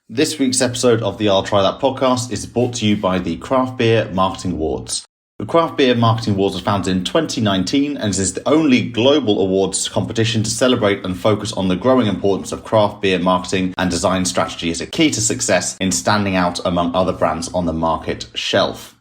This week's episode of the I'll Try That podcast is brought to you by the Craft Beer Marketing Awards. The Craft Beer Marketing Awards was founded in 2019 and is the only global awards competition to celebrate and focus on the growing importance of craft beer marketing and design strategy as a key to success in standing out among other brands on the market shelf.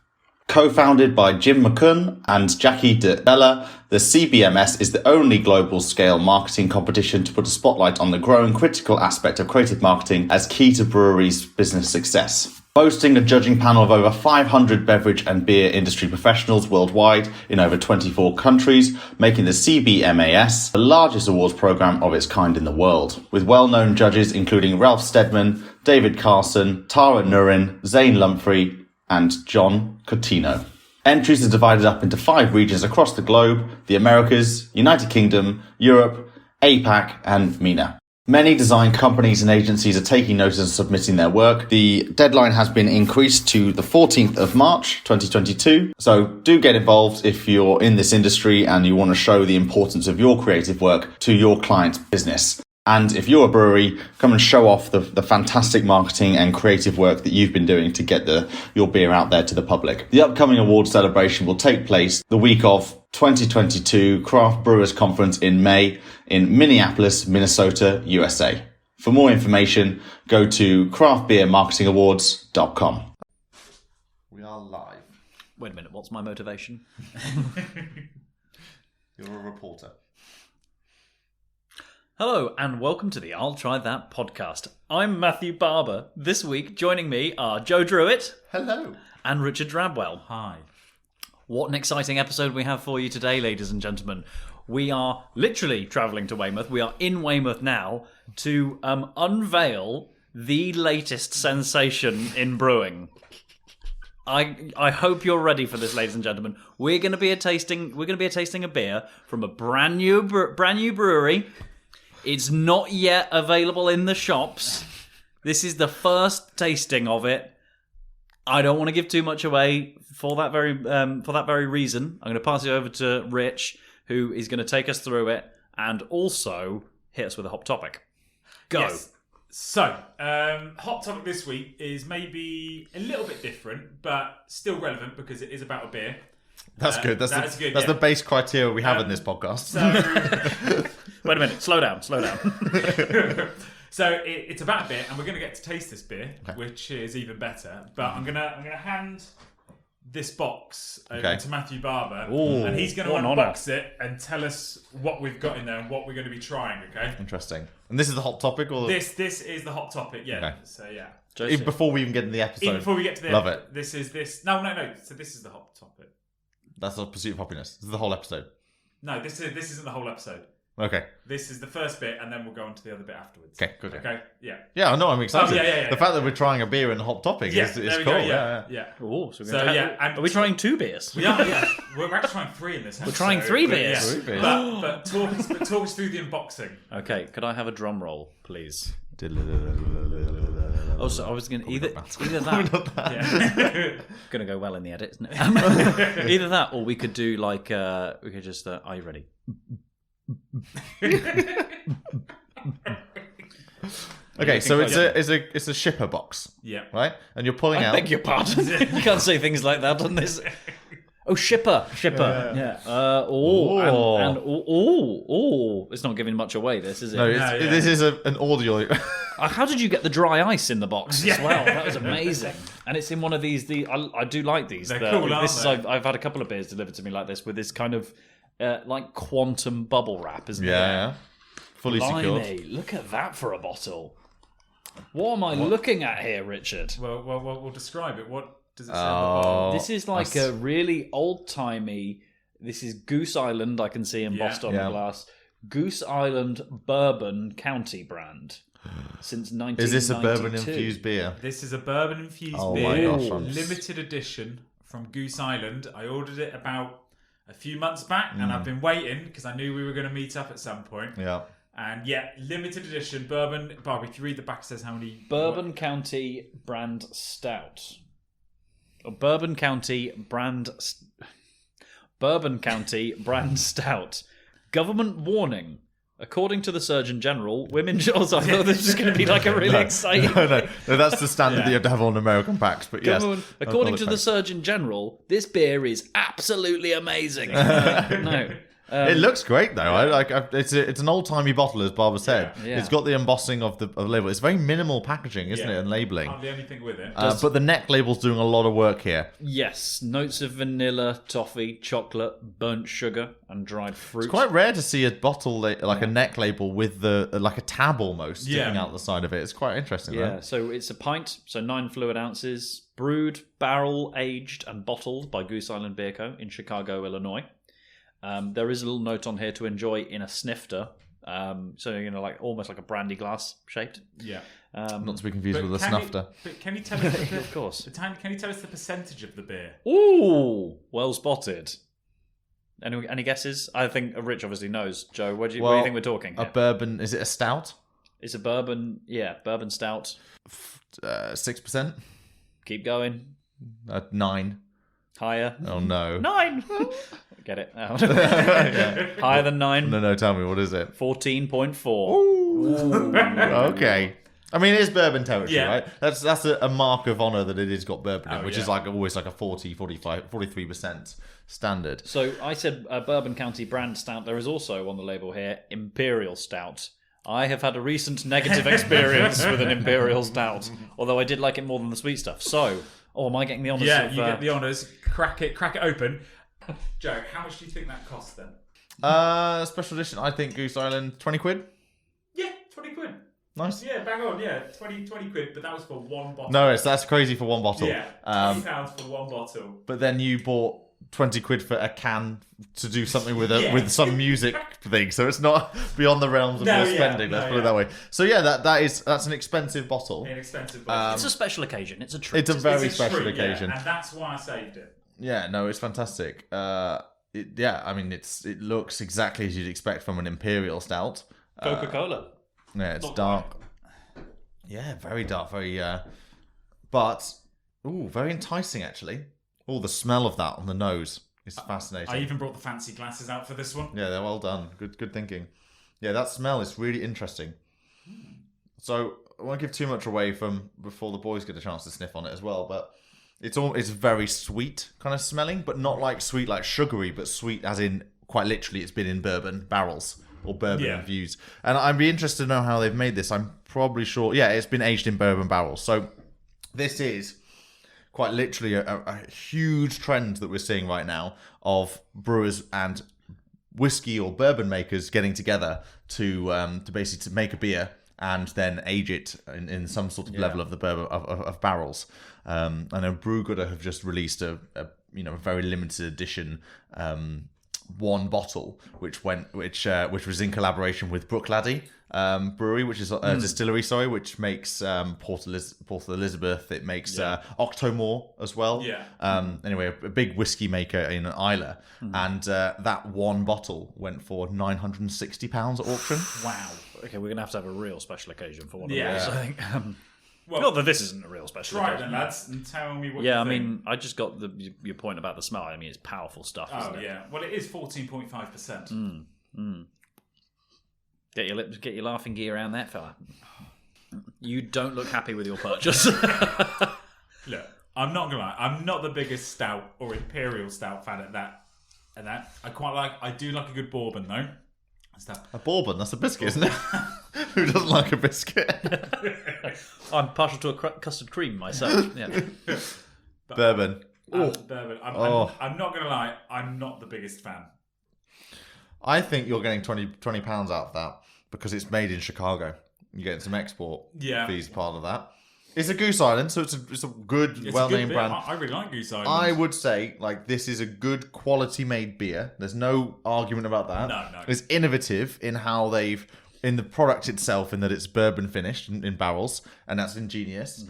Co-founded by Jim McCunn and Jackie de Bella, the CBMS is the only global scale marketing competition to put a spotlight on the growing critical aspect of creative marketing as key to breweries' business success. Boasting a judging panel of over 500 beverage and beer industry professionals worldwide in over 24 countries, making the CBMAS the largest awards program of its kind in the world, with well-known judges including Ralph Steadman, David Carson, Tara Nurin, Zane Lumphrey, and John Cotino. Entries are divided up into 5 regions across the globe: the Americas, United Kingdom, Europe, APAC, and MENA. Many design companies and agencies are taking notice and submitting their work. The deadline has been increased to the 14th of March 2022. So do get involved if you're in this industry and you want to show the importance of your creative work to your client's business. And if you're a brewery, come and show off the fantastic marketing and creative work that you've been doing to get your beer out there to the public. The upcoming award celebration will take place the week of 2022 Craft Brewers Conference in May in Minneapolis, Minnesota, USA. For more information, go to craftbeermarketingawards.com. We are live. Wait a minute, what's my motivation? You're a reporter. Hello, and welcome to the I'll Try That podcast. I'm Matthew Barber. This week, joining me are Joe Druitt. Hello. And Richard Drabwell. Hi. What an exciting episode we have for you today, ladies and gentlemen. We are literally travelling to Weymouth. We are in Weymouth now to unveil the latest sensation in brewing. I hope you're ready for this, ladies and gentlemen. We're going to be tasting a beer from a brand new brewery. It's not yet available in the shops. This is the first tasting of it. I don't want to give too much away for that very reason. I'm going to pass it over to Rich, who is going to take us through it and also hit us with a hot topic. Go. Yes. So, hot topic this week is maybe a little bit different, but still relevant because it is about a beer. That's good. That's good, the base criteria we have in this podcast. So, Wait a minute. Slow down. so it's about a beer, and we're going to get to taste this beer, which is even better. But I'm gonna hand this box over to Matthew Barber, and he's going to unbox it and tell us what we've got in there and what we're going to be trying. Okay. Interesting. And this is the hot topic, or this is the hot topic. Yeah. Okay. So yeah. Even before we even get in the episode. Even before we get to the love it. This is this. No. So this is the hot topic. That's the pursuit of happiness. This is the whole episode. No, this isn't the whole episode. Okay. This is the first bit, and then we'll go on to the other bit afterwards. Okay, good. Okay, yeah. Yeah, I know, I'm excited. Yeah. The fact that we're trying a beer in the hot topic is cool. Yeah. Oh, so and are we trying 2 beers? We are, yeah. We're actually trying 3 in this episode. We're trying 3 beers? Yeah. 3 beers. But talk us through the unboxing. Okay, could I have a drum roll, please? Oh, so I was going to either that. Yeah. Going to go well in the edit, isn't it? Either that, or we could do like we could just. Are you ready? Okay, so it's a shipper box. Yeah. Right? And you're pulling out. I beg your pardon. You can't say things like that on this. Oh, shipper. Yeah. It's not giving much away, this, is it? No, this is an audio. How did you get the dry ice in the box as well? That was amazing. And it's in one of these. I do like these. They're cool, aren't they? I've had a couple of beers delivered to me like this with this kind of like quantum bubble wrap, isn't it? Yeah. Fully secured. Look at that for a bottle. What am I looking at here, Richard? Well, we'll describe it. What does it say on the bottle? This is like a really old-timey... This is Goose Island, I can see embossed on the glass. Goose Island Bourbon County brand. Since 1992. Is this a bourbon-infused beer? This is a bourbon-infused beer. Oh my gosh. Limited edition from Goose Island. I ordered it about a few months back, and I've been waiting because I knew we were going to meet up at some point. Yeah. And limited edition bourbon. Barbie, if you read the back, it says how many. Bourbon County brand stout. Or Bourbon County brand stout. Government warning: According to the Surgeon General, women... Also, I thought this was going to be like a really exciting... No, that's the standard that you have to have on American packs, but yes. According to the Surgeon General, this beer is absolutely amazing. No. It looks great though. It's an old timey bottle, as Barbara said. Yeah. It's got the embossing of the label. It's very minimal packaging, isn't it, and labelling. I'm the only thing with it. But the neck label's doing a lot of work here. Yes, notes of vanilla, toffee, chocolate, burnt sugar, and dried fruit. It's quite rare to see a bottle like a neck label with like a tab almost sticking out the side of it. It's quite interesting. Yeah, so it's a pint, so 9 fluid ounces, brewed, barrel aged, and bottled by Goose Island Beer Co. in Chicago, Illinois. There is a little note on here to enjoy in a snifter. So, like almost like a brandy glass shaped. Yeah. Not to be confused with a snufter. Can you tell us of course. Can you tell us the percentage of the beer? Ooh, well spotted. Any guesses? I think Rich obviously knows. Joe, what do you think we're talking here? A bourbon, is it a stout? It's a bourbon, bourbon stout. 6%? Keep going. 9. Higher. Oh no. 9! Get it out. Higher than 9. No, tell me, what is it? 14.4. Ooh. Okay. I mean, it is bourbon territory, right? That's a mark of honour that it has got bourbon in, which is like always like a 40, 45, 43% standard. So I said Bourbon County brand stout. There is also on the label here Imperial Stout. I have had a recent negative experience with an Imperial Stout, although I did like it more than the sweet stuff. So, am I getting the honours? Yeah, you get the honours. Crack it open. Joe, how much do you think that costs then? Special edition, I think Goose Island, 20 quid? Yeah, 20 quid. Nice. Yeah, bang on, 20 quid, but that was for one bottle. No, that's crazy for one bottle. Yeah, £20 for one bottle. But then you bought 20 quid for a can to do something with some music thing, so it's not beyond the realms of your spending, let's put it that way. So that's an expensive bottle. An expensive bottle. It's a special occasion, it's a treat. It's a very special occasion. And that's why I saved it. Yeah, no, it's fantastic. It looks exactly as you'd expect from an Imperial Stout. Coca-Cola. Yeah, it's dark. Yeah, very dark, very but very enticing actually. The smell of that on the nose is fascinating. I even brought the fancy glasses out for this one. Yeah, they're well done. Good thinking. Yeah, that smell is really interesting. So I won't give too much away from before the boys get a chance to sniff on it as well, but it's very sweet kind of smelling, but not like sweet like sugary, but sweet as in quite literally it's been in bourbon barrels or bourbon infused. And I'd be interested to know how they've made this. I'm probably sure. Yeah, it's been aged in bourbon barrels. So this is quite literally a huge trend that we're seeing right now of brewers and whiskey or bourbon makers getting together to basically to make a beer and then age it in some sort of level of the bourbon of barrels. I know Brew have just released a very limited edition one bottle which was in collaboration with Brookladdy Brewery, which is a distillery, which makes Port Elizabeth. It makes Octomore as well. Yeah. Anyway, a big whiskey maker in Islay, and that one bottle went for £960 at auction. Wow. Okay, we're gonna have a real special occasion for one of these. I think. Well, not that this isn't a real special occasion. Try it then, lads, and tell me what you think. Yeah, I mean, I just got your point about the smell. I mean, it's powerful stuff, isn't it? Yeah. Well, it is 14.5%. Get your laughing gear around that fella. You don't look happy with your purchase. Look, I'm not gonna lie. I'm not the biggest stout or imperial stout fan at that. I do like a good bourbon though. A bourbon? That's a biscuit, isn't it? Who doesn't like a biscuit? I'm partial to a custard cream myself. Yeah. Bourbon. Bourbon. I'm not gonna lie. I'm not the biggest fan. I think you're getting £20 out of that because it's made in Chicago. You're getting some export fees part of that. It's a Goose Island, so it's a good, well-named brand. I really like Goose Island. I would say, this is a good quality-made beer. There's no argument about that. No. It's innovative in how in the product itself, in that it's bourbon finished in barrels, and that's ingenious.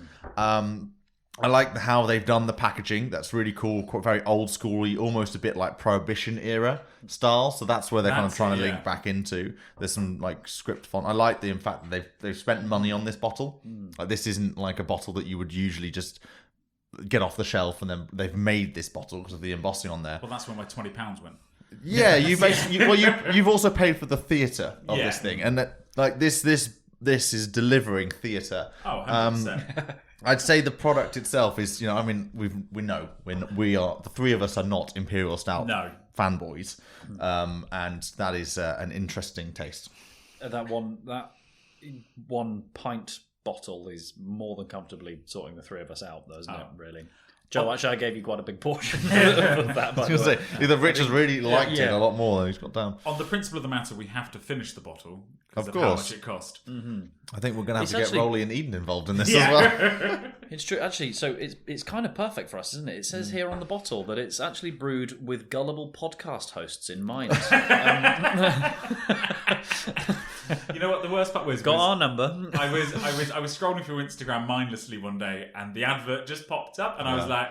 I like how they've done the packaging. That's really cool, very old schooly, almost a bit like Prohibition era style. So that's where they're kind of trying to link back into. There's some script font. I like the fact that they've spent money on this bottle. This isn't like a bottle that you would usually just get off the shelf, and then they've made this bottle because of the embossing on there. Well, that's where my £20 went. Yeah, you basically you've also paid for the theatre of this thing, and this is delivering theatre. Oh, 100%. I'd say the product itself is, I mean, we are the three of us are not Imperial Stout fanboys, and that is an interesting taste. That one pint bottle is more than comfortably sorting the three of us out, though, isn't it? Really. Joe, actually, I gave you quite a big portion of that. I was going to say, either Rich has really liked it a lot more than he's got down. On the principle of the matter, we have to finish the bottle because of course. How much it cost. Mm-hmm. I think we're going to have to get Rolly and Eden involved in this as well. It's true, actually. So it's kind of perfect for us, isn't it? It says here on the bottle that it's actually brewed with gullible podcast hosts in mind. You know what the worst part was? Got our number. I was scrolling through Instagram mindlessly one day, and the advert just popped up, and I was like,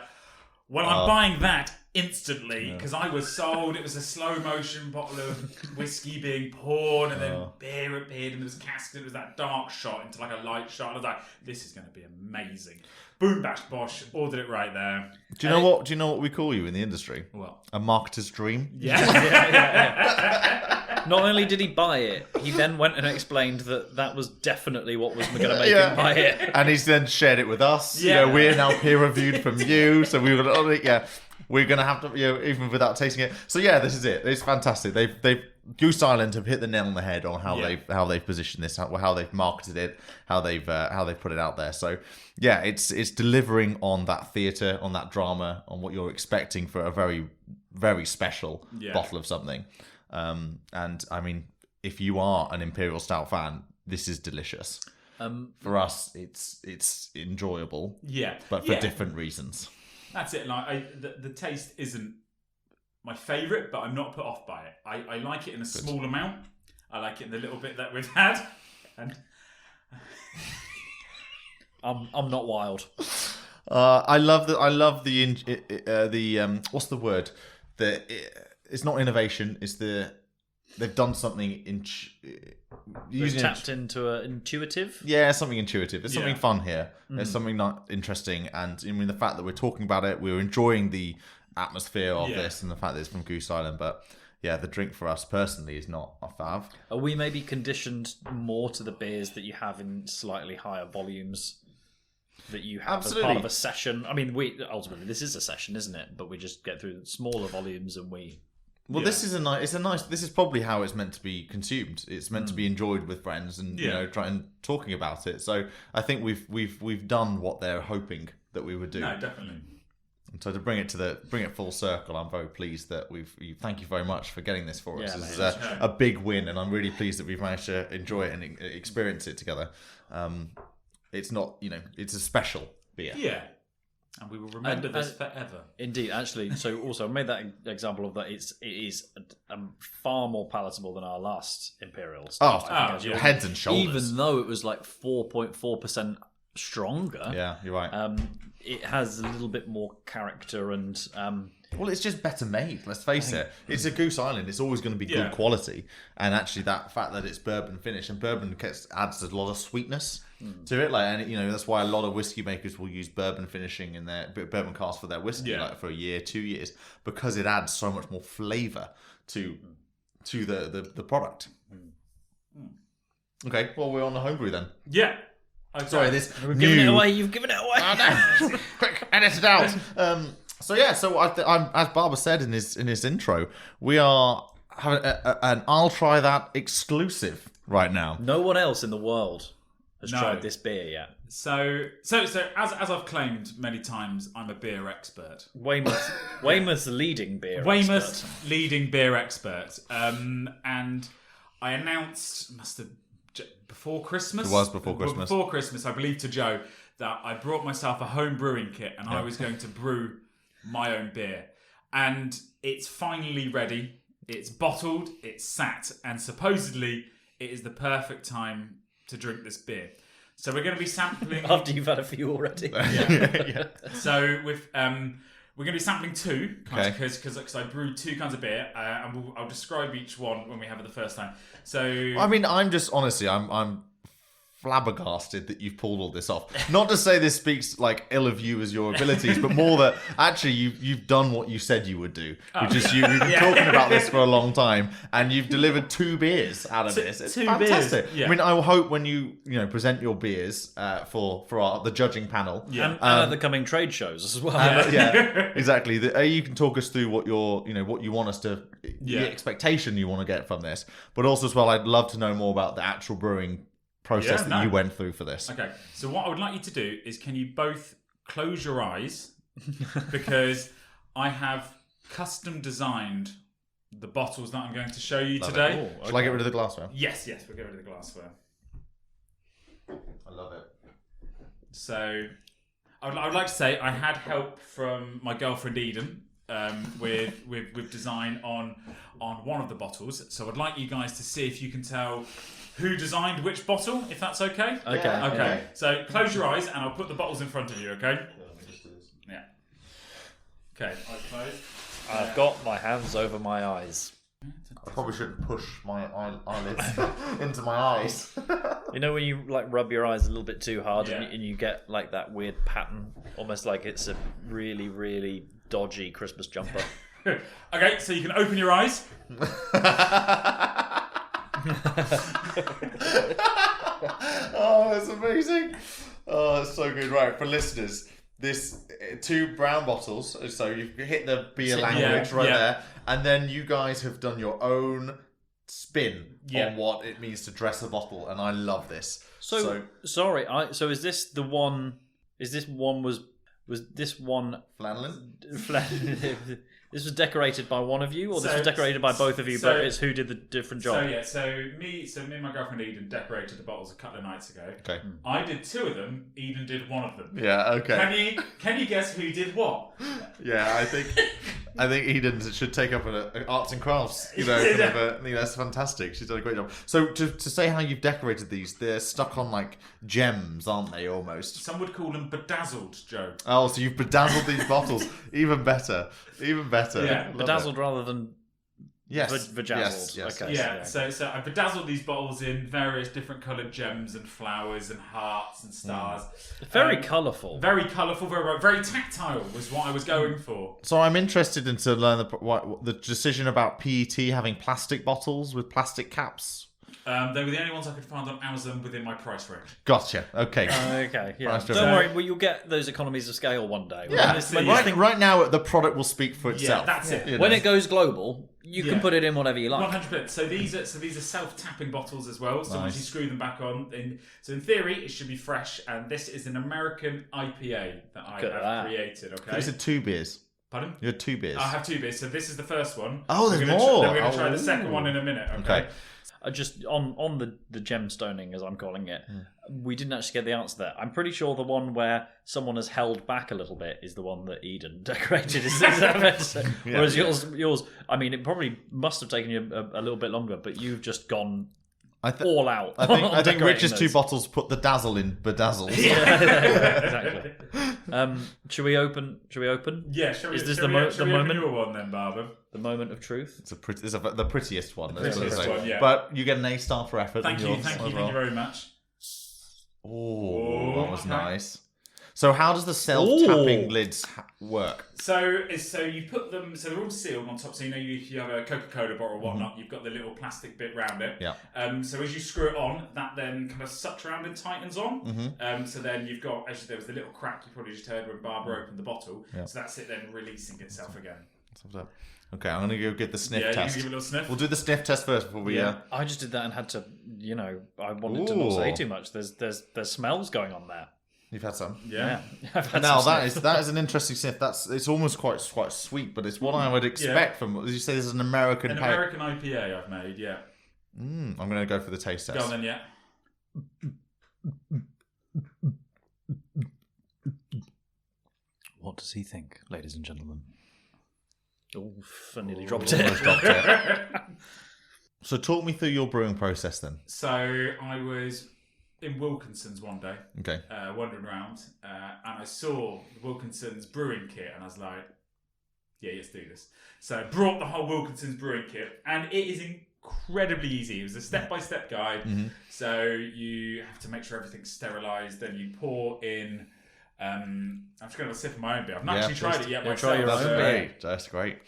"Well, I'm buying that instantly," because I was sold. It was a slow motion bottle of whiskey being poured, and then beer appeared, and there was a cask, and it was that dark shot into like a light shot. And I was like, "This is going to be amazing." Boom, bash, bosh, ordered it right there. Do you know what? Do you know what we call you in the industry? What? A marketer's dream. Yeah. Not only did he buy it, he then went and explained that was definitely what was going to make him buy it. And he's then shared it with us. Yeah. We're now peer reviewed from you, so we're going to have to, even without tasting it. So this is it. It's fantastic. They've Goose Island have hit the nail on the head on how they've positioned this, how they've marketed it, how they've put it out there. So it's delivering on that theatre, on that drama, on what you're expecting for a very, very special bottle of something. And I mean, if you are an Imperial Stout fan, this is delicious. For us, it's enjoyable. Yeah, but for different reasons. That's it. Like the taste isn't my favourite, but I'm not put off by it. I like it in a small amount. I like it in the little bit that we've had, and I'm not wild. I love the what's the word? It's not innovation. It's they've done something They've tapped into an intuitive. Yeah, something intuitive. There's something fun here. There's something not interesting, and I mean the fact that we're talking about it, we're enjoying the atmosphere of this, and the fact that it's from Goose Island. But the drink for us personally is not a fav. Are we maybe conditioned more to the beers that you have in slightly higher volumes? That you have as part of a session. I mean, ultimately this is a session, isn't it? But we just get through smaller volumes, and we. Well, this is This is probably how it's meant to be consumed. It's meant to be enjoyed with friends, and trying talking about it. So I think we've done what they're hoping that we would do. No, definitely. And so to bring it full circle, I'm very pleased that thank you very much for getting this for us. This is a big win, and I'm really pleased that we've managed to enjoy it and experience it together. It's not, it's a special beer. Yeah. And we will remember this forever. Indeed, actually. So also I made that example of that. It is far more palatable than our last Imperial Stout. Heads and shoulders. Even though it was like 4.4% stronger. Yeah, you're right. It has a little bit more character and... well, it's just better made, let's face it. It's a Goose Island. It's always going to be good quality. And actually that fact that it's bourbon finished, and bourbon adds a lot of sweetness to it. And that's why a lot of whiskey makers will use bourbon finishing in their bourbon cask for their whiskey, like for a year, 2 years, because it adds so much more flavour to the product. Okay, well, we're on the homebrew then. Yeah. Okay. Sorry, We've given it away. You've given it away. Oh, no. Quick, edit it out. So I'm, as Barbara said in his intro, we are having an I'll Try That exclusive right now. No one else in the world has tried this beer yet. So as I've claimed many times, I'm a beer expert. Weymouth's leading beer expert. Weymouth's leading beer expert. And I announced, before Christmas. It was before Christmas. Before Christmas, I believe to Joe that I brought myself a home brewing kit, and I was going to brew my own beer. And it's finally ready. It's bottled, it's sat, and supposedly it is the perfect time to drink this beer. So we're going to be sampling... After you've had a few already. Yeah. So we're going to be sampling two, because I brewed two kinds of beer, and I'll describe each one when we have it the first time. So... I mean, I'm just, honestly, I'm flabbergasted that you've pulled all this off. Not to say this speaks like ill of you as your abilities, but more that actually you've done what you said you would do, which is you've been talking about this for a long time, and you've delivered 2 beers out of this. It's fantastic. Beers. Yeah. I mean, I hope when you present your beers for the judging panel, and at the coming trade shows as well. Exactly. You can talk us through what what you want us to, the expectation you want to get from this, but also as well, I'd love to know more about the actual brewing process that you went through for this. Okay, so what I would like you to do is, can you both close your eyes, because I have custom designed the bottles that I'm going to show you today. Oh, shall I get rid of the glassware? Yes, we'll get rid of the glassware. I love it. So I would like to say I had help from my girlfriend Eden with design on one of the bottles. So I'd like you guys to see if you can tell who designed which bottle, if that's okay. Okay. So close your eyes and I'll put the bottles in front of you, okay? Yeah. Okay, eyes closed. I've got my hands over my eyes. I probably shouldn't push my eyelids into my eyes. You know when you like rub your eyes a little bit too hard and you get like that weird pattern, almost like it's a really, really dodgy Christmas jumper. Okay, so you can open your eyes. Oh, that's amazing. Oh, that's so good. Right, for listeners, this 2 brown bottles, so you've hit the beer language there, and then you guys have done your own spin on what it means to dress a bottle, and I love this. So sorry, so is this the one? Was this one Flanelin? This was decorated by one of you, or this was decorated by both of you, but it's who did the different job? So me and my girlfriend Eden decorated the bottles a couple of nights ago. Okay. I did 2 of them, Eden did 1 of them. Yeah, okay. Can you guess who did what? Yeah, I think Eden should take up an arts and crafts. That's fantastic. She's done a great job. So to say how you've decorated these, they're stuck on like gems, aren't they? Almost. Some would call them bedazzled, Joe. Oh, so you've bedazzled these bottles. Even better. Yeah, bedazzled rather than vajazzled. Yes. Okay. Yeah. So I bedazzled these bottles in various different coloured gems and flowers and hearts and stars. Very colourful. Very colourful. Very tactile was what I was going for. So I'm interested to learn the decision about PET having plastic bottles with plastic caps. They were the only ones I could find on Amazon within my price range. Gotcha. Okay. Okay. Yeah. Don't worry. You'll get those economies of scale one day. Yeah. Right now, the product will speak for itself. Yeah, that's it. When it goes global, you can put it in whatever you like. 100%. So these are self-tapping bottles as well. So once you screw them back on, so in theory it should be fresh. And this is an American IPA that I have created. Okay. These are 2 beers. Pardon? You had 2 beers. I have 2 beers. So this is the first one. Oh, there's more. We're going to try the second one in a minute. Okay. Just on the gemstoning, as I'm calling it, we didn't actually get the answer there. I'm pretty sure the one where someone has held back a little bit is the one that Eden decorated. Is that fair to say? Whereas yours, I mean, it probably must have taken you a little bit longer, but you've just gone all out. I think Rich's 2 bottles put the dazzle in bedazzled. Exactly. Should we open? Yeah. Is this the moment? Your one then, Barbara. The moment of truth. It's the prettiest one. Yeah. But you get an A-star for effort. Thank you very much. Oh, that was nice. So how does the self-tapping lids work? So you put them, so they're all sealed on top. So if you have a Coca-Cola bottle or whatnot, you've got the little plastic bit round it. Yeah. So as you screw it on, that then kind of sucks around and tightens on. So then you've got, actually there was the little crack you probably just heard when Barbara opened the bottle. Yeah. So that's it then releasing itself again. Okay, I'm going to go get the sniff test. Yeah, you can give it a little sniff. We'll do the sniff test first before we... I just did that and had to, I wanted to not say too much. There's smells going on there. You've had some? Yeah. I've had now some that is an interesting sniff. It's almost quite sweet, but it's what I would expect from... As you say, this is an American... American IPA I've made, yeah. I'm going to go for the taste test. Go on then, yeah. What does he think, ladies and gentlemen? I nearly dropped it. So talk me through your brewing process then. So I was in Wilkinson's one day, wandering around, and I saw Wilkinson's brewing kit, and I was like, yeah, let's do this. So I brought the whole Wilkinson's brewing kit, and it is incredibly easy. It was a step-by-step guide. So you have to make sure everything's sterilised. Then you pour in. I'm just going to have a sip of my own beer. I've not actually tried it yet. Try your own beer. That's great.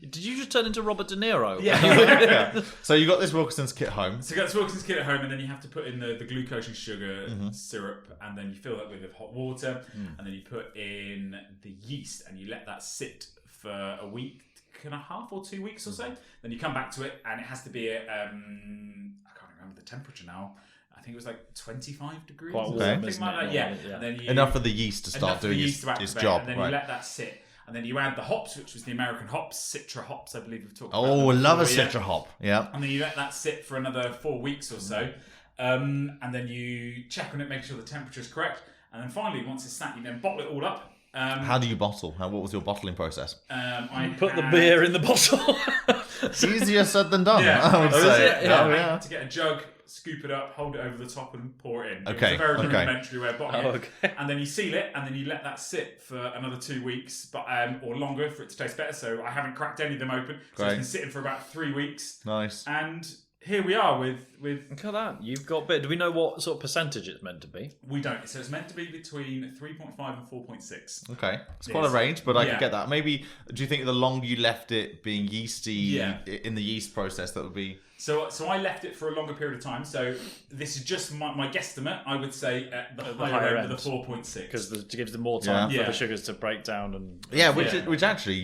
Did you just turn into Robert De Niro? Yeah. So you got this Wilkinson's kit home. So you got this Wilkinson's kit at home, and then you have to put in the glucose and sugar syrup, and then you fill that with hot water, and then you put in the yeast, and you let that sit for a week and a half or 2 weeks or so. Then you come back to it, and it has to be at, I can't remember the temperature now. I think it was like 25 degrees or something like that. Yeah. And then Enough for the yeast to start doing its job. And then you let that sit. And then you add the hops, which was the American hops, Citra hops, I believe we've talked about. Oh, I love a Citra hop. Yeah. And then you let that sit for another 4 weeks or so. And then you check on it, make sure the temperature is correct. And then finally, once it's sat, you then bottle it all up. How do you bottle? What was your bottling process? I put the beer in the bottle. Easier said than done, Yeah. I would say. Yeah. To get a jug, scoop it up, hold it over the top and pour it in. Okay. It's a very rudimentary way of bottling it. Okay. And then you seal it, and then you let that sit for another 2 weeks, but or longer for it to taste better. So I haven't cracked any of them open. So it's been sitting for about 3 weeks. Nice. And here we are with Look at that. You've got beer. Do we know what sort of percentage it's meant to be? we don't. So it's meant to be between 3.5 and 4.6. Okay. It's quite a range, but I Yeah. can get that. Maybe, do you think the longer you left it being yeasty Yeah. in the yeast process, that would be... So I left it for a longer period of time. So this is just my guestimate. I would say at the higher end of the 4.6. Because it gives them more time Yeah. for the sugars to break down. And Which actually,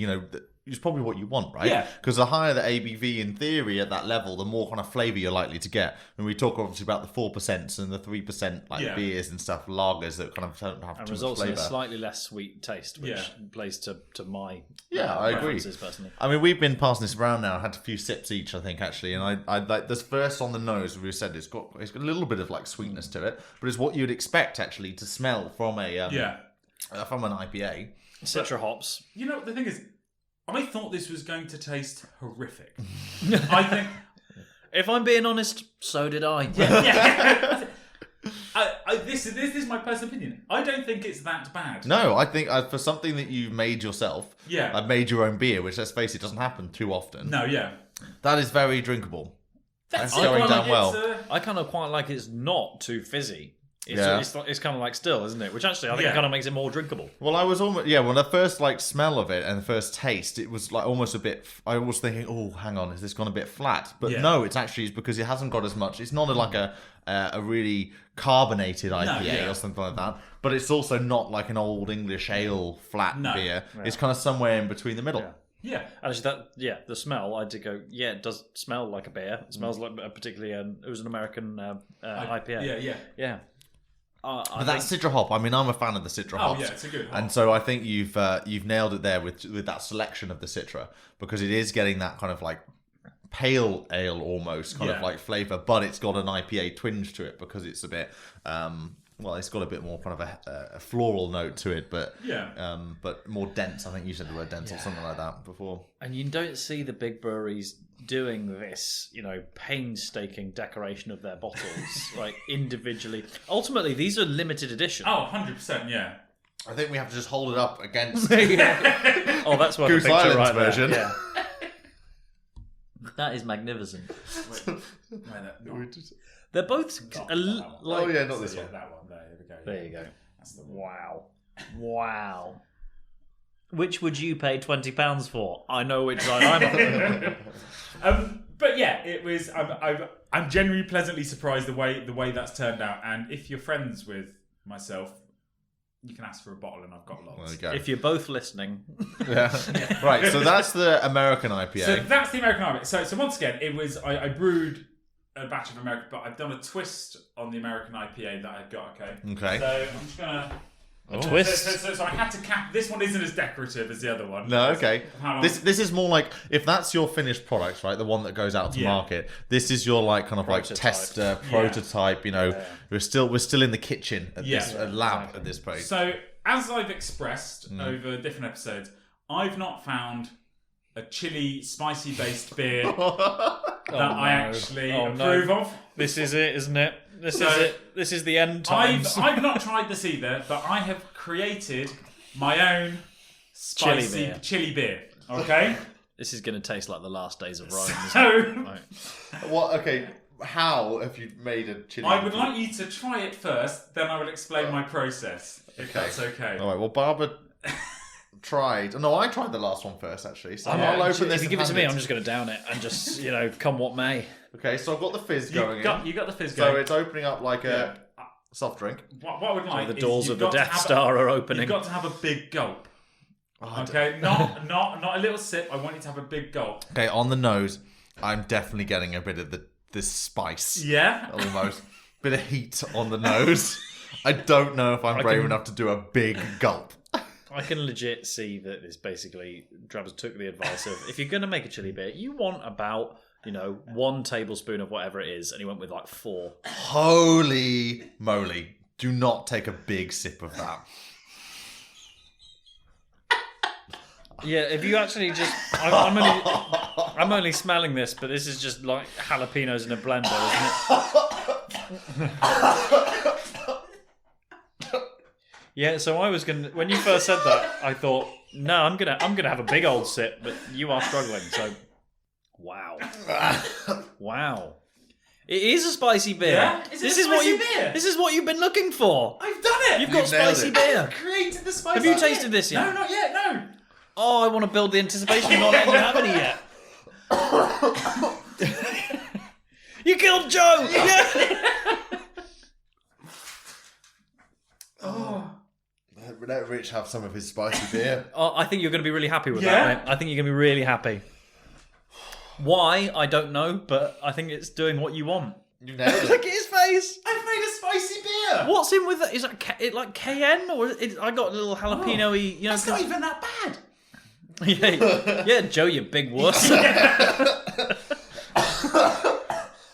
is probably what you want, right? Yeah. Because the higher the ABV in theory at that level, the more kind of flavour you're likely to get. And we talk obviously about the 4% and the 3% beers and stuff, lagers that kind of don't have and too much results in flavour. a slightly less sweet taste, which plays to my I agree. preferences personally. I mean, we've been passing this around now. Had a few sips each, I think, actually, and I like this first on the nose. We said it's got a little bit of like sweetness to it, but it's what you'd expect actually to smell from from an IPA. Citra hops. You know, the thing is, I thought this was going to taste horrific. I think... If I'm being honest, so did I. This is my personal opinion. I don't think it's that bad. No, I think for something that you've made yourself, Yeah. I've made your own beer, which let's face it, doesn't happen too often. No, yeah. That is very drinkable. That's it. going Quite down like well. I kind of quite like it's not too fizzy. Yeah. It's kind of like still, isn't it? Which actually I think kind of makes it more drinkable. Well, I was almost when the first like smell of it and the first taste, it was like almost a bit. I was thinking, oh, hang on, is this gone a bit flat? But no, it's actually because it hasn't got as much. It's not like a really carbonated IPA or something like that. But it's also not like an old English ale flat beer. Yeah. It's kind of somewhere in between the middle. Yeah. Actually, the smell, I did go, it does smell like a beer. It smells like particularly, it was an American IPA. Yeah. But that Citra hop, I mean, I'm a fan of the Citra hops. Oh, yeah, it's a good hop. And so I think you've nailed it there with that selection of the Citra, because it is getting that kind of like pale ale almost kind of like flavour, but it's got an IPA twinge to it because it's a bit it's got a bit more kind of a floral note to it, but more dense. I think you said the word dense or something like that before. And you don't see the big breweries doing this, painstaking decoration of their bottles, like individually. Ultimately, these are limited edition. Oh, 100%, yeah. I think we have to just hold it up against Oh, that's what Goose the picture Island's right version. there. Yeah. That is magnificent. They're both Not this one. That one. There we go. There you go. That's the one. Wow. Which would you pay £20 for? I know which side I'm on. But yeah, it was. I'm genuinely pleasantly surprised the way that's turned out. And if you're friends with myself, you can ask for a bottle, and I've got lots. There you go. If you're both listening. Right, so that's the American IPA. So that's the American IPA. So once again, it was I brewed a batch of American, but I've done a twist on the American IPA that I've got. Okay. So I'm just gonna. Twist. So I had to cap. This one isn't as decorative as the other one. No, okay. This is more like, if that's your finished product, right, the one that goes out to market. This is your like kind of Prototype. like tester prototype. We're still in the kitchen at this lab at this point. So as I've expressed over different episodes, I've not found a chili, spicy based beer that I actually approve of. This is it, isn't it? This is it. This is the end times. I've not tried this either, but I have created my own spicy chili beer. Okay. This is going to taste like the last days of Rome. So, What? Okay. How have you made a chili? I would like you to try it first, then I will explain my process, if that's okay. All right. Well, Barbara tried. No, I tried the last one first, actually. So I'll open this. If you give it to me, I'm just going to down it and just, come what may. Okay, so I've got the fizz going in. You got the fizz So going. it's opening up like a soft drink. What I would like The is doors you've of the got to Death have Star are opening. You've got to have a big gulp. Oh, Okay, not a little sip. I want you to have a big gulp. Okay, on the nose, I'm definitely getting a bit of this spice. Yeah. Almost. Bit of heat on the nose. I don't know if I'm brave enough to do a big gulp. I can legit see that this basically, Travis took the advice of, if you're going to make a chili beer, you want about, 1 tablespoon of whatever it is, and he went with like 4. Holy moly. Do not take a big sip of that. Yeah, if you actually just, I'm only smelling this, but this is just like jalapenos in a blender, isn't it? Yeah, so I was gonna. When you first said that, I thought, no, I'm gonna have a big old sip, but you are struggling. So, wow. It is a spicy beer. Yeah? Is it a spicy beer? This is what you've been looking for. I've done it. You've got nailed spicy it. beer. Created the spicy Have you beer. tasted this yet? No, not yet. No. Oh, I want to build the anticipation. Not letting you have any yet. You killed Joe. Yeah. Let Rich have some of his spicy beer. Oh, I think you're going to be really happy with that, mate. I think you're going to be really happy. Why? I don't know, but I think it's doing what you want. You nailed it. Look at his face. I've made a spicy beer. What's in with that? Is that like cayenne or I got a little jalapeno-y? It's not even that bad. Yeah, Joe, you big wuss.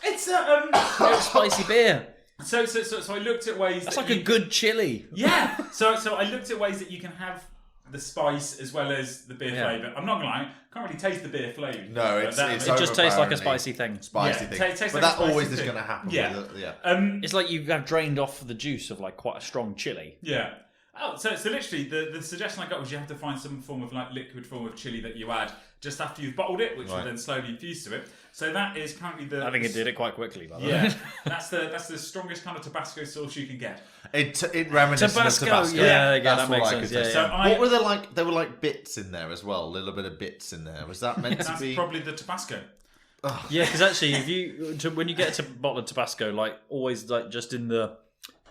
It's It's spicy beer. So I looked at ways. That's like a good chili. Yeah. So I looked at ways that you can have the spice as well as the beer flavour. I'm not gonna lie, can't really taste the beer flavour. No, It just tastes like a spicy thing. Spicy Yeah, thing. tastes But like that a spicy always is thing. going to happen. Yeah. With it. Yeah. It's like you have drained off the juice of like quite a strong chili. Yeah. Oh, so literally the suggestion I got was you have to find some form of like liquid form of chili that you add just after you've bottled it, which will then slowly infuse to it. So that is currently the. I think it did it quite quickly. By the way. Yeah, that's the strongest kind of Tabasco sauce you can get. It reminiscent of Tabasco. Yeah, That's that what makes I sense. could say. Yeah, So yeah. What were there like? There were like bits in there as well. A little bit of bits in there. Was that meant to That's be? probably the Tabasco. Yeah, because actually, when you get a bottle of Tabasco, like always, like just in the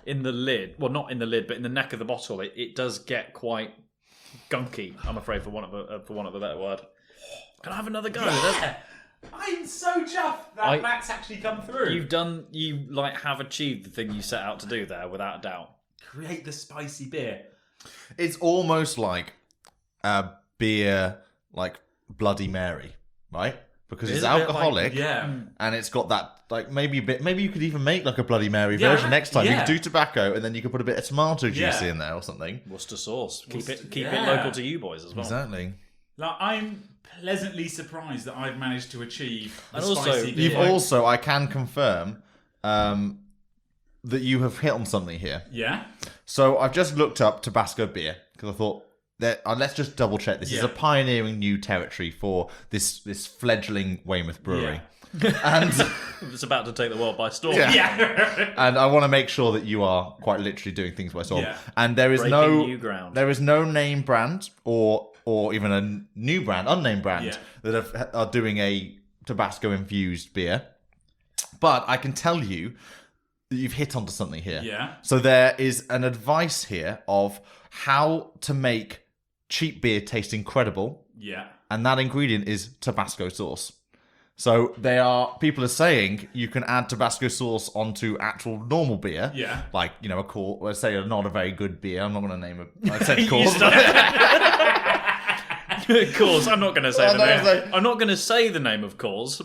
lid, well, not in the lid, but in the neck of the bottle, it does get quite gunky. I'm afraid, for want of a better word. Can I have another go? Yeah. I'm so chuffed that that's actually come through. You have achieved the thing you set out to do there, without a doubt. Create the spicy beer. It's almost like a beer, like Bloody Mary, right? Because It it's is a bit alcoholic, and it's got that like maybe you could even make like a Bloody Mary version next time. You could do tobacco, and then you could put a bit of tomato juice in there or something. Worcester sauce. Keep it yeah. local to you boys as well. Exactly. Like, I'm pleasantly surprised that I've managed to achieve the And also, spicy beer. You've also, I can confirm, that you have hit on something here. Yeah? So I've just looked up Tabasco beer because I thought that let's just double check. This is a pioneering new territory for this fledgling Weymouth brewery. And it's about to take the world by storm. Yeah. and I want to make sure that you are quite literally doing things by storm. Yeah. And there is Breaking new ground. there is no name brand or even a new brand, unnamed brand that are doing a Tabasco infused beer. But I can tell you that you've hit onto something here. Yeah. So there is an advice here of how to make cheap beer taste incredible. Yeah. And that ingredient is Tabasco sauce. So people are saying you can add Tabasco sauce onto actual normal beer. Yeah. Like, let's say not a very good beer. I'm not going to name it. I said Coors. Coors. I'm not going to say the name. I'm not going to say the name of Coors.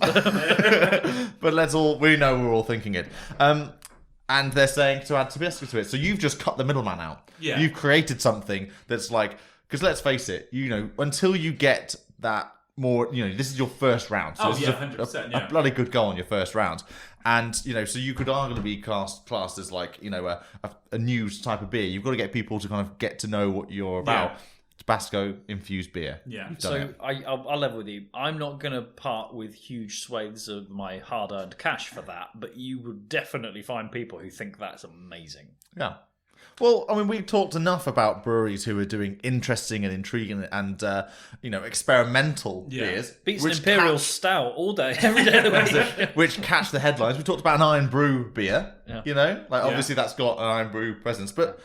But we know we're all thinking it. And they're saying to add Tabasco to it. So you've just cut the middleman out. Yeah. You've created something that's like, because let's face it, until you get that more, this is your first round. So this is 100%, a bloody good goal on your first round. And, so you could arguably be classed as like, a new type of beer. You've got to get people to kind of get to know what you're about. Tabasco infused beer. Yeah. You've done So it. I'll level with you. I'm not going to part with huge swathes of my hard-earned cash for that, but you would definitely find people who think that's amazing. Yeah. Well, I mean, we've talked enough about breweries who are doing interesting and intriguing and, experimental beers. Beats an Imperial Stout all day, every day of the week. Which catch the headlines. We talked about an Iron Brew beer, Yeah. obviously that's got an Iron Brew presence, but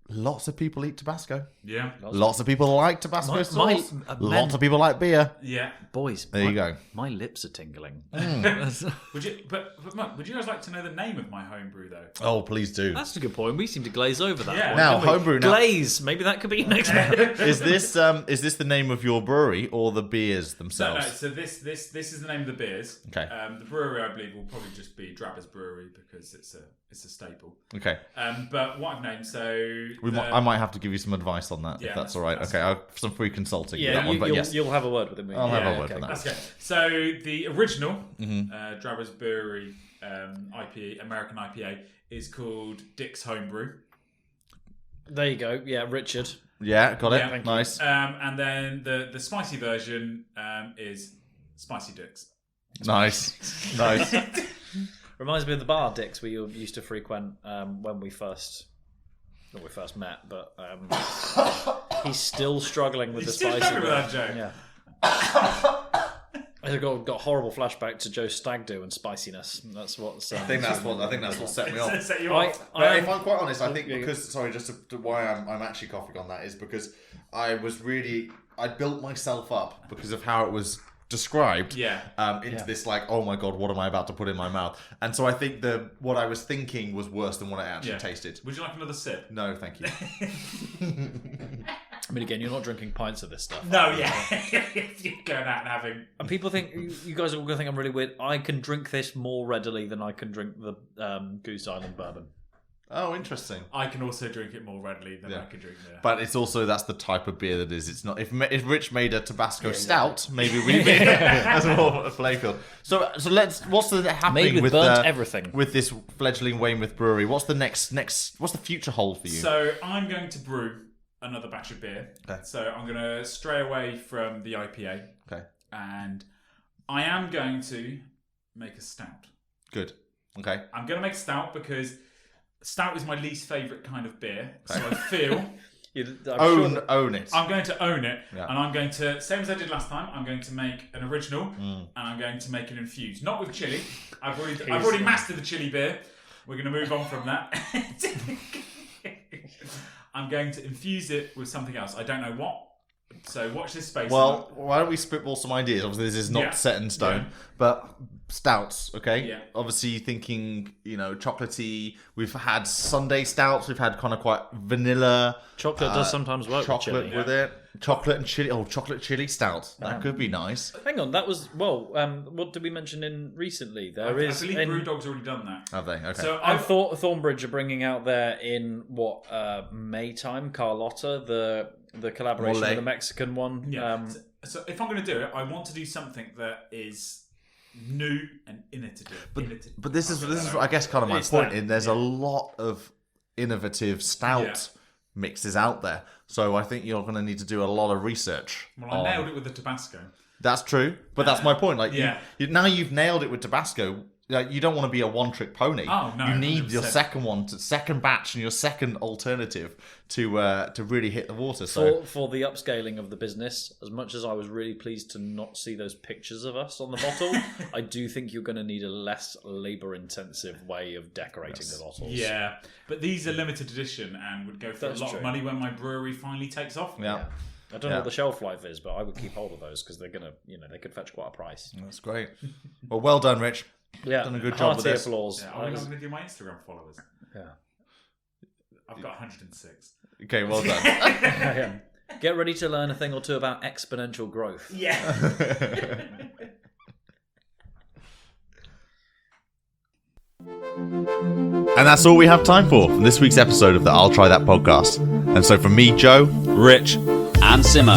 lots of people eat Tabasco. Yeah. Lots of people like Tabasco sauce. men- Lots of people like beer. Yeah. Boys, There you go. My lips are tingling. Would you? But Mark, would you guys like to know the name of my homebrew though? Oh, please do. That's a good point. We seem to glaze over that. Yeah. point, Now, didn't we? homebrew. Now, Glaze. Maybe that could be your next one. is this the name of your brewery or the beers No, themselves? so this is the name of the beers. Okay. The brewery, I believe, will probably just be Drabba's Brewery because it's a staple. Okay. But what I've named, so I might have to give you some advice on that, Yeah, if that's all right. that's Okay, I'll some free consulting with Yeah, that one, but yes. you'll have a word with him. I'll have a word okay. for that. That's okay. So the original Drabba's Brewery IPA, American IPA, is called Dick's Homebrew. There you go. Yeah, Richard. Yeah, got it. Yeah, thank Nice. And then the spicy version is Spicy Dick's. Nice. Nice. Reminds me of the bar, Dick's, we used to frequent when we first... Not we first met, but he's still struggling with the Still spicy struggling with that bit. joke. Yeah. I got a horrible flashback to Joe Stag do and spiciness. That's what's. I think that's what set me off. Set you off. But if I'm quite honest, I think why I'm actually coughing on that is because I built myself up because of how it was described into this like, oh my god, what am I about to put in my mouth? And so I think what I was thinking was worse than what I actually tasted. Would you like another sip? No, thank you. I mean, again, you're not drinking pints of this stuff. No, yeah. You're going out and having... And people think, you guys are all going to think I'm really weird. I can drink this more readily than I can drink the Goose Island bourbon. Oh, interesting. I can also drink it more readily than I can drink beer. But it's also, that's the type of beer that is. It's not. If Rich made a Tabasco stout, maybe we made that's more flavour. So let's. What's the happening Made with burnt everything with this fledgling Weymouth brewery? What's the next? What's the future hold for you? So I'm going to brew another batch of beer. Okay. So I'm going to stray away from the IPA. Okay. And I am going to make a stout. Good. Okay. I'm going to make a stout because stout is my least favourite kind of beer. So I feel... Own it. I'm going to own it. Yeah. And I'm going to, same as I did last time, I'm going to make an original and I'm going to make an infused. Not with chili. I've already mastered the chili beer. We're going to move on from that. I'm going to infuse it with something else. I don't know what. So watch this space. Well, why don't we spitball some ideas? Obviously, this is not set in stone, but stouts, okay? Yeah. Obviously, thinking, chocolatey. We've had Sunday stouts. We've had kind of quite vanilla. Chocolate does sometimes work Chocolate with chili. with it. Chocolate and chili. Oh, chocolate chili stout. That could be nice. Hang on, that was... Well, what did we mention in recently? I believe Brewdog's already done that. Have they? Okay. So I thought Thornbridge are bringing out there in, May time, Carlotta, the collaboration with the Mexican one. Yeah. So if I'm going to do it, I want to do something that is new and innovative. But this is I guess kind of my point. There's a lot of innovative stout mixes out there, so I think you're going to need to do a lot of research. Well, I nailed it with the Tabasco. That's true, but that's my point. Like, yeah. Now you've nailed it with Tabasco. Like, you don't want to be a one-trick pony. Oh no! You need 100%. your second batch, and your second alternative to really hit the water. So For the upscaling of the business, as much as I was really pleased to not see those pictures of us on the bottle, I do think you're going to need a less labour-intensive way of decorating the bottles. Yeah, but these are limited edition and would go for a lot of money when my brewery finally takes off. yeah. I don't know what the shelf life is, but I would keep hold of those because they're gonna, they could fetch quite a price. That's great. Well done, Rich. Yeah, done a good job with this. applause. Yeah, I'm going to do my Instagram followers. Yeah, I've got 106. Okay, well done. Get ready to learn a thing or two about exponential growth. Yeah. And that's all we have time for from this week's episode of the I'll Try That podcast. And so from me, Joe, Rich, and Simo.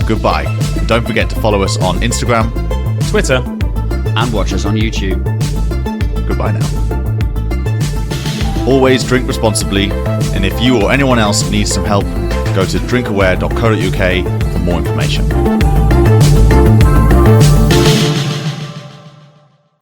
goodbye. And don't forget to follow us on Instagram, Twitter, And watch us on YouTube. Goodbye now. Always drink responsibly, and if you or anyone else needs some help, Go to drinkaware.co.uk for more information.